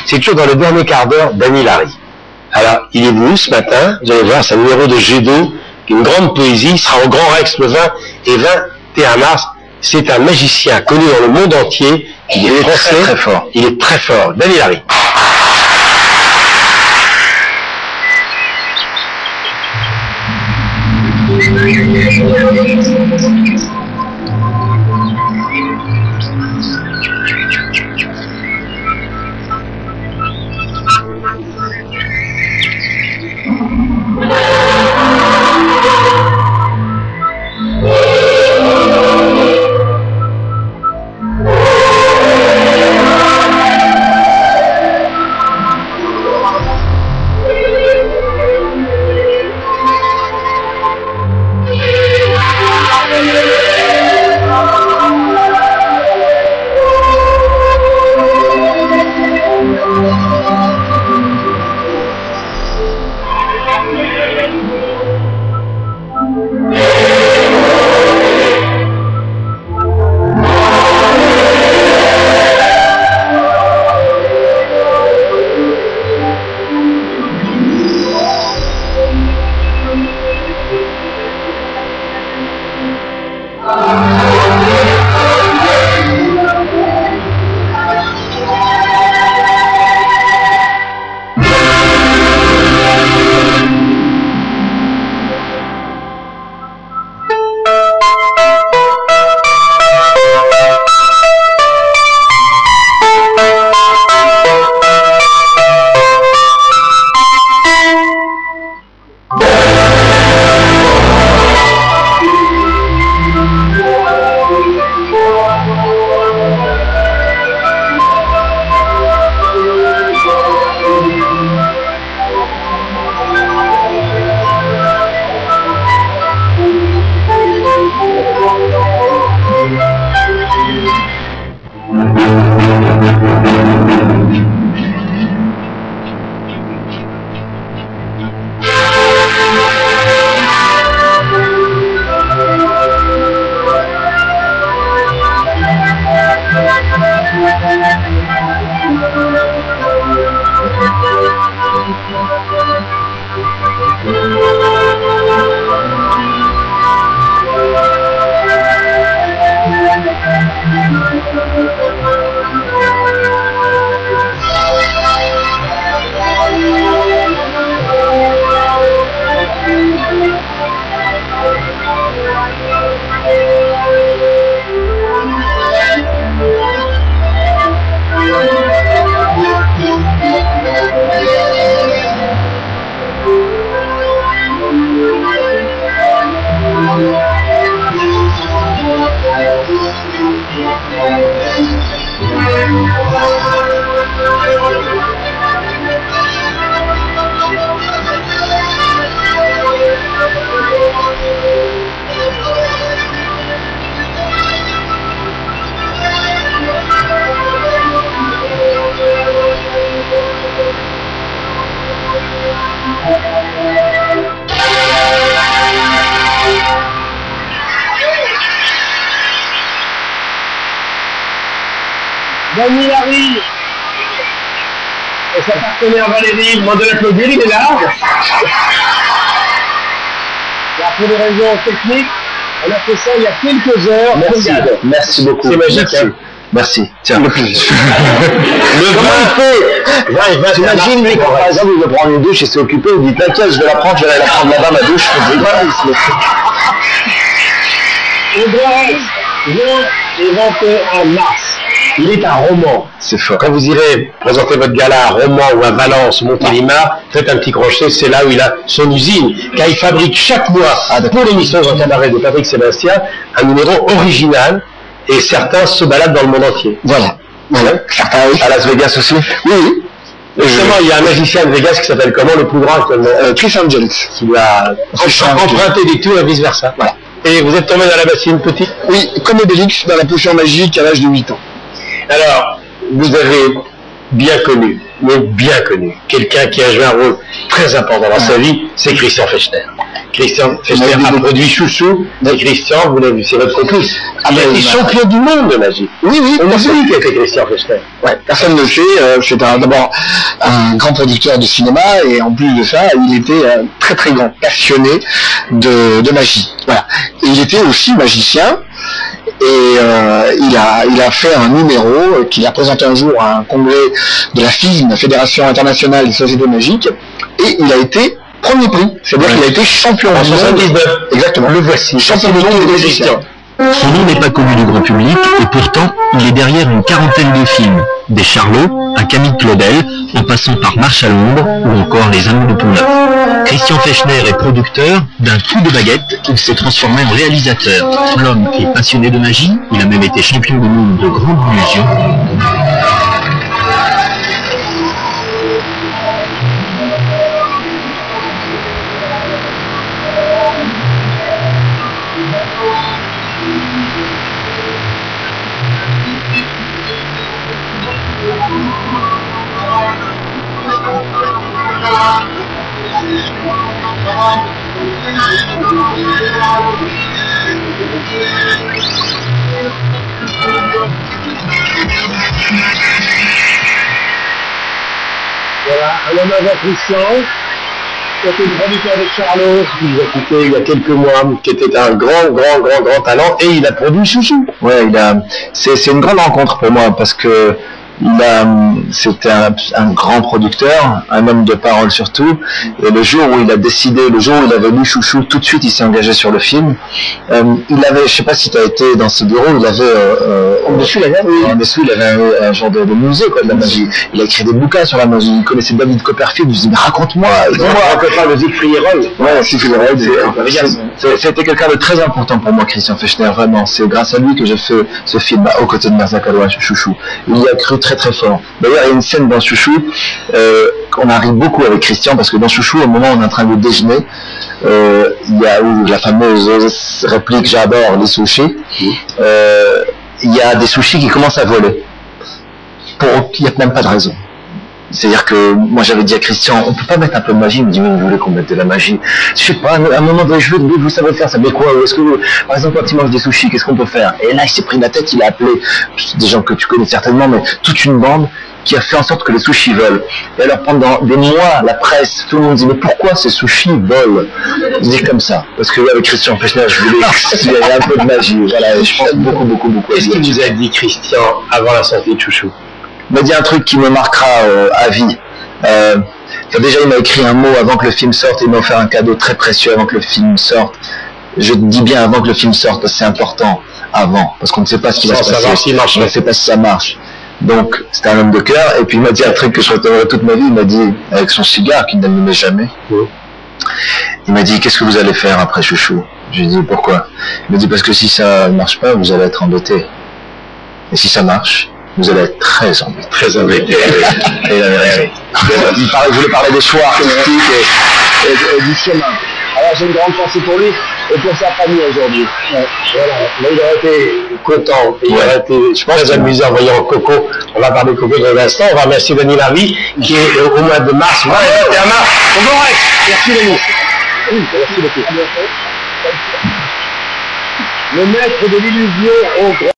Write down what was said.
C'est toujours dans le dernier quart d'heure d'Annie Larry. Alors, il est venu ce matin, vous allez voir, c'est un numéro de G2, une grande poésie, il sera au Grand Rex le 20 et 21 mars. C'est un magicien connu dans le monde entier, il est français, très fort. Il est très fort. Annie Larry. Annie Larry et sa partenaire Valérie, moi de l'applaudir, il est là. Alors pour des raisons techniques, on a fait ça il y a quelques heures. Merci, merci beaucoup. C'est magique. Merci. Merci. Tiens. Le plaisir. Le vin, t'imagines, lui, quand par exemple, il veut prendre une douche et s'est occupé, il dit t'inquiète, je vais la prendre là-bas, ma douche. Le Grand Rex est 21 mars. Il est un roman. C'est fort. Quand vous irez présenter votre gala à Romans ou à Valence, Montélimar, faites un petit crochet, c'est là où il a son usine, car il fabrique chaque mois, pour l'émission Jean Cabaret de Patrick Sébastien, un numéro original, et certains se baladent dans le monde entier. Voilà. Certains, oui. À Las Vegas aussi. Oui. Justement, il y a un magicien de Vegas qui s'appelle comment, le plus grand actuellement Chris Angels. Qui lui a emprunté des tours et vice versa. Voilà. Et vous êtes tombé dans la bassine petite? Oui, comme Obélix dans la potion magique à l'âge de 8 ans. Alors, vous avez bien connu, mais bien connu. Quelqu'un qui a joué un rôle très important dans sa vie, c'est Christian Fechner. Christian Fechner a produit Chouchou, et Christian, vous l'avez vu, c'est votre complice. Il a été champion du monde de magie. Oui, oui. On a vu qui était Christian Fechner. Ouais, personne ne le sait. C'est d'abord un grand producteur de cinéma et en plus de ça, il était très très grand passionné de magie. Voilà. Et il était aussi magicien. Et il a fait un numéro qu'il a présenté un jour à un congrès de la FISM, la Fédération Internationale des Sociétés Magiques, et il a été premier prix, c'est-à-dire qu'il a été champion en du monde. 79. Exactement. Le voici. Champion du monde des magiciens. Son nom n'est pas connu du grand public et pourtant il est derrière une quarantaine de films, des Charlots, un Camille Claudel, en passant par Marche à l'ombre ou encore Les Amours de Pont-Neuf. Christian Fechner est producteur, d'un coup de baguette, il s'est transformé en réalisateur. L'homme est passionné de magie, il a même été champion du monde de grandes illusions. Voilà, un hommage à Christian, qui était le producteur de Charlot, qui nous a quitté il y a quelques mois, qui était un grand talent, et il a produit Chouchou. Ouais, c'est une grande rencontre pour moi parce que c'était un grand producteur, un homme de parole surtout, et le jour où il a décidé, le jour où il avait lu Chouchou, tout de suite il s'est engagé sur le film. Il avait, je sais pas si tu as été dans ce bureau, il avait en dessous il avait un genre de musée quoi, de la magie. Il a écrit des bouquins sur la magie, il connaissait David Copperfield, je lui dis mais raconte-moi, Le Siegfried Roll. Ouais, Siegfried Roll, c'était quelqu'un de très important pour moi, Christian Fechner, vraiment. C'est grâce à lui que j'ai fait ce film aux côtés de Mirza Kaloua, Chouchou. Il y a cru très fort. D'ailleurs, il y a une scène dans Chouchou, on arrive beaucoup avec Christian, parce que dans Chouchou, au moment où on est en train de déjeuner, il y a la fameuse réplique j'adore les sushis, il y a des sushis qui commencent à voler. Il n'y a même pas de raison. C'est-à-dire que moi j'avais dit à Christian, on peut pas mettre un peu de magie. Il me dit, mais vous voulez qu'on mette de la magie? Je sais pas, à un moment donné, je veux, vous savez faire, ça met quoi? Ou est-ce que par exemple, quand il mange des sushis, qu'est-ce qu'on peut faire? Et là, il s'est pris la tête, il a appelé des gens que tu connais certainement, mais toute une bande qui a fait en sorte que les sushis volent. Et alors pendant des mois, la presse, tout le monde dit, mais pourquoi ces sushis volent? Je dis comme ça, parce que avec Christian Fechner, je voulais qu'il y ait un peu de magie. Voilà, je pense beaucoup. Qu'est-ce qu'il vous a dit, Christian, avant la sortie de Chouchou? Il m'a dit un truc qui me marquera à vie. Déjà, il m'a écrit un mot avant que le film sorte, il m'a offert un cadeau très précieux avant que le film sorte. Je dis bien avant que le film sorte, parce que c'est important, avant, parce qu'on ne sait pas ce qui va se passer, on ne sait pas si ça marche. Donc, c'était un homme de cœur, et puis il m'a dit un truc que je retiendrai toute ma vie, il m'a dit, avec son cigare, qu'il n'allumait jamais, il m'a dit, qu'est-ce que vous allez faire après Chouchou? Je lui ai dit, pourquoi? Il m'a dit, parce que si ça ne marche pas, vous allez être embêté. Et si ça marche, vous allez être très embêté. Très embêté. Et il avait rien. Il voulait parler des choix artistiques et du chemin. Alors j'ai une grande pensée pour lui et pour sa famille aujourd'hui. Ouais. Voilà. Mais il aurait été content. Il aurait été, je pense, très amusé en voyant Coco. On va parler de Coco dans un instant. On va remercier Denis Larvie, qui est au mois de mars. Ouais, au bon reste. Merci Denis. Oui, merci beaucoup. Le maître de l'illusion au grand.